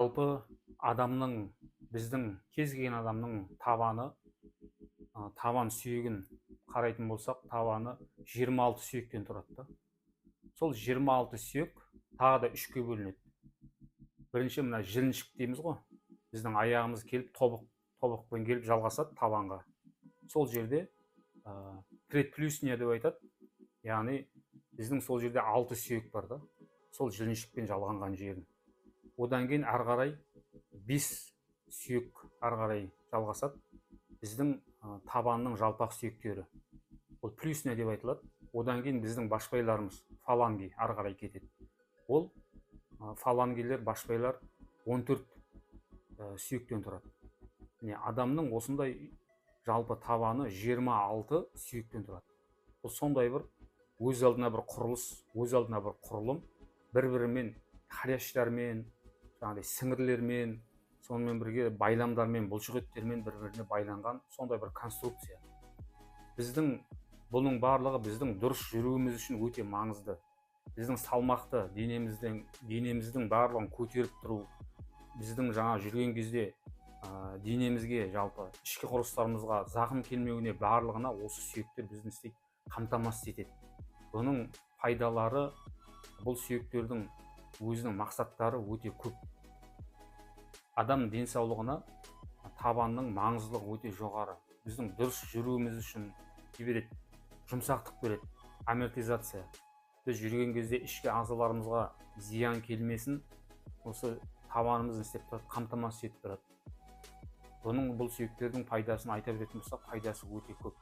Жалпы адамның, біздің кез келген адамның табаны, табан сүйегін қарайтын болсақ, табаны 26 сүйектен тұрады да. Сол 26 сүйек тағы да үшке бөлінеді. Бірінші мына жіліншік дейміз ғой. Біздің аяғымыз келіп тобықпен келіп жалғасады табанға. Сол жерде предплюсния деп айтады. Яғни біздің сол жерде 6 сүйек бар да. Сол жіліншікпен жалғанған жерін. Одан кейін ары қарай 5 сүйек ары қарай жалғасады. Біздің табанның жалпақ сүйектері. Ол плюсния деп айтылады. Одан кейін біздің башпайларымыз, фаланги ары қарай кетеді. Ол фалангилер, башпайлар 14 сүйектен тұрады. Адамның осындай жалпы табаны 26 сүйектен тұрады. Бұл сондай бір өз алдына бір құрылыс, өз алдына бір құрылым, бір-бірімен хрящтармен, жаңағыдай сіңірлермен, сонымен бірге байламдармен, бұлшықеттермен бір-біріне байланған сондай бір конструкция. Бұның барлығы біздің дұрыс жүруіміз үшін өте маңызды. Біздің салмақты денеміздің барлығын көтеріп тұру, біздің жаңа жүрген кезде денемізге, жалпы ішкі құрылыстарымызға зақым келмеуіне барлығына осы сүйектер біздің істейді, қамтамасыз етеді. Бұның пайдалары, бұл сүйектердің өзінің мақсаттары өте көп. Адам денсаулығына табанның маңыздылығы өте жоғары. Біздің дұрыс жүруіміз үшін береді, жұмсақтық береді, амортизация. Біз жүрген кезде ішкі ағзаларымызға зиян келмесін, осы табанымыз істеп тұрады, қамтамасыз етіп тұрады. Бұл сүйектердің пайдасын айта беретін болсақ, пайдасы өте көп.